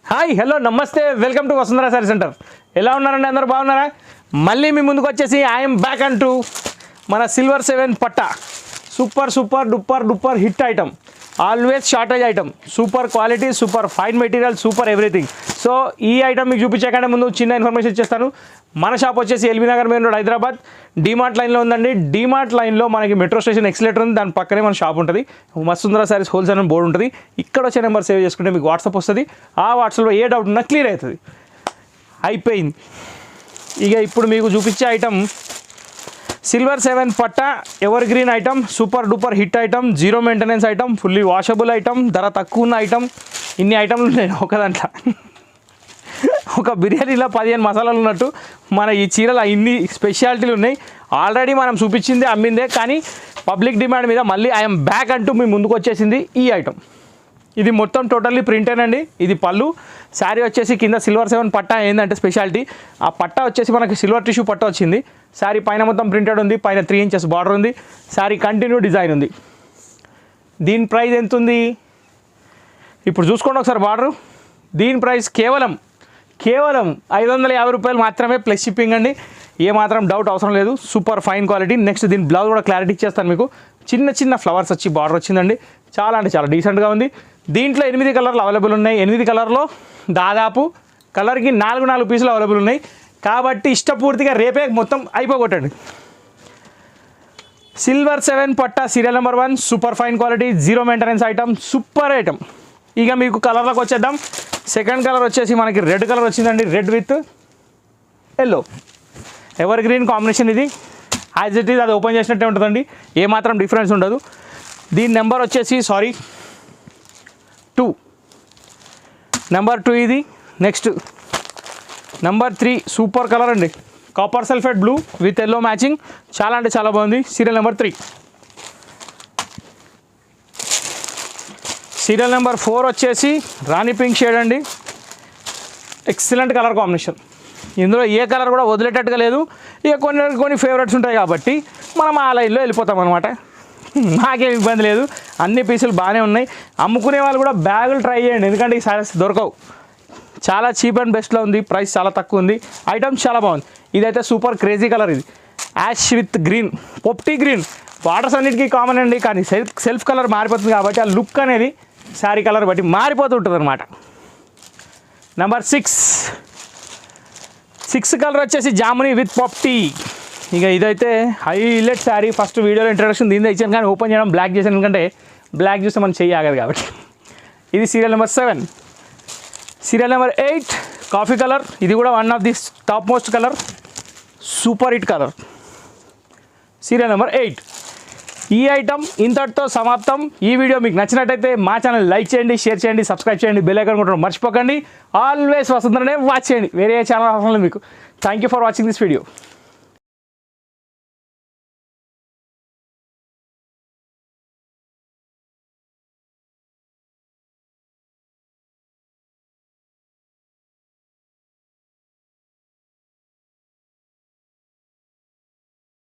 Hi hello నమస్తే welcome to Vasundhara sorry centre. ఎలా ఉన్నారండి? అందరూ బాగున్నారా? మళ్ళీ మీ ముందుకు వచ్చేసి ఐఎమ్ బ్యాక్ అంటూ మన సిల్వర్ 7 పట్టా super duper hit item, always shortage item, super quality, super fine material, super everything. So ఈ ఐటమ్ మీకు చూపించే ముందు చిన్న ఇన్ఫర్మేషన్ ఇచ్చేస్తాను. మన షాప్ వచ్చేసి ఎల్బీ నగర్ మెయిన్ రోడ్ హైదరాబాద్, డీమార్ట్ లైన్లో ఉందండి. డీమార్ట్ లైన్లో మనకి మెట్రో స్టేషన్ ఎక్సలేటర్ ఉంది, దాని పక్కనే మన షాప్ ఉంటుంది. వసుంధరా సారీస్ హోల్సేల్ అని బోర్డు ఉంటుంది. ఇక్కడ వచ్చే నెంబర్ సేవ్ చేసుకుంటే మీకు వాట్సాప్ వస్తుంది. ఆ వాట్సాప్లో ఏ డౌట్ ఉన్నా క్లియర్ అవుతుంది. అయిపోయింది. ఇక ఇప్పుడు మీకు చూపించే ఐటమ్ సిల్వర్ 7 పట్టా evergreen item, super duper hit item, zero maintenance item, fully washable item, ధర తక్కువ ఉన్న ఐటమ్. ఇన్ని ఐటమ్లు ఉన్నాయి ఒక దాంట్లో. ఒక బిర్యానీలో 15 మసాలాలు ఉన్నట్టు మన ఈ చీరలు ఇన్ని స్పెషాలిటీలు ఉన్నాయి. ఆల్రెడీ మనం చూపించిందే అమ్మిందే, కానీ పబ్లిక్ డిమాండ్ మీద మళ్ళీ ఐఎమ్ బ్యాక్ అంటూ మీ ముందుకు వచ్చేసింది ఈ ఐటమ్. ఇది మొత్తం టోటల్లీ ప్రింటేనండి. ఇది పళ్ళు. శారీ వచ్చేసి కింద సిల్వర్ 7 పట్టా ఏంటంటే స్పెషాలిటీ, ఆ పట్టా వచ్చేసి మనకి సిల్వర్ టిష్యూ పట్టా వచ్చింది. శారీ పైన మొత్తం ప్రింటెడ్ ఉంది, పైన 3 ఇంచెస్ బార్డర్ ఉంది. శారీ కంటిన్యూ డిజైన్ ఉంది. దీని ప్రైస్ ఎంత ఉంది ఇప్పుడు చూసుకోండి ఒకసారి. బార్డరు దీని ప్రైస్ కేవలం 550 రూపాయలు మాత్రమే, ప్లస్ షిప్పింగ్ అండి. ఏమాత్రం డౌట్ అవసరం లేదు. Super fine quality. నెక్స్ట్ దీని బ్లౌజ్ కూడా క్లారిటీ ఇచ్చేస్తాను మీకు. చిన్న ఫ్లవర్స్ వచ్చి బార్డర్ వచ్చిందండి. చాలా అంటే చాలా డీసెంట్గా ఉంది. దీంట్లో 8 కలర్లు అవైలబుల్ ఉన్నాయి. 8 కలర్లో దాదాపు కలర్కి 4 పీసులు అవైలబుల్ ఉన్నాయి. కాబట్టి ఇష్టపూర్తిగా రేపే మొత్తం అయిపోగొట్టండి. సిల్వర్ 7 పట్టా serial number 1, super fine quality, zero maintenance item, super item. ఇక మీకు కలర్లోకి వచ్చేద్దాం. సెకండ్ కలర్ వచ్చేసి మనకి రెడ్ కలర్ వచ్చిందండి. Red with yellow evergreen combination. ఇది యాజ్ ఇట్ ఈజ్ అది ఓపెన్ చేసినట్టే ఉంటుందండి, ఏమాత్రం డిఫరెన్స్ ఉండదు. దీని నెంబర్ వచ్చేసి 2 నెంబర్ 2 ఇది. నెక్స్ట్ నెంబర్ 3 సూపర్ కలర్ అండి, copper sulphate blue with yellow matching. చాలా అంటే చాలా బాగుంది. Serial number 3. సీరియల్ నెంబర్ 4 వచ్చేసి రాణి పింక్ షేడ్ అండి. Excellent colour combination. ఇందులో ఏ కలర్ కూడా వదిలేటట్టుగా లేదు. ఇక కొన్ని ఫేవరెట్స్ ఉంటాయి కాబట్టి మనం ఆ లైన్లో వెళ్ళిపోతాం అనమాట. నాకేం ఇబ్బంది లేదు. అన్ని పీసులు బాగానే ఉన్నాయి. అమ్ముకునే వాళ్ళు కూడా బ్యాగులు ట్రై చేయండి, ఎందుకంటే ఈ సారీస్ దొరకవు. చాలా చీప్ అండ్ బెస్ట్లో ఉంది. ప్రైస్ చాలా తక్కువ ఉంది. ఐటమ్స్ చాలా బాగుంది. ఇదైతే సూపర్ క్రేజీ కలర్. ఇది యాష్ విత్ గ్రీన్, పొప్టీ గ్రీన్. వాటర్స్ అన్నిటికీ కామన్ అండి, కానీ సెల్ఫ్ కలర్ మారిపోతుంది కాబట్టి ఆ లుక్ అనేది శారీ కలర్ బట్టి మారిపోతుంటుంది అనమాట. నెంబర్ 6 కలర్ వచ్చేసి జామునీ విత్ పొప్టీ. ఇక ఇదైతే హైలైట్ శారీ. ఫస్ట్ వీడియోలో ఇంట్రడక్షన్ దీనిదే ఇచ్చాను, కానీ ఓపెన్ చేయడం బ్లాక్ చేశాను, ఎందుకంటే బ్లాక్ చూస్తే మనం చెయ్యి ఆగదు కాబట్టి. ఇది serial number 7. Serial number 8 coffee colour. ఇది కూడా one of the top most colour, super hit colour. Serial number 8. ఈ ఐటమ్ ఇంతటితో సమాప్తం. ఈ వీడియో మీకు నచ్చినట్టయితే మా ఛానల్ లైక్ చేయండి, షేర్ చేయండి, సబ్స్క్రైబ్ చేయండి, బెల్ ఐకాన్ కొట్టడం మర్చిపోకండి. ఆల్వేస్ వసుంధరనే వాచ్ చేయండి, వేరే ఛానల్ అవసరం లేదు మీకు. Thank you for watching this video.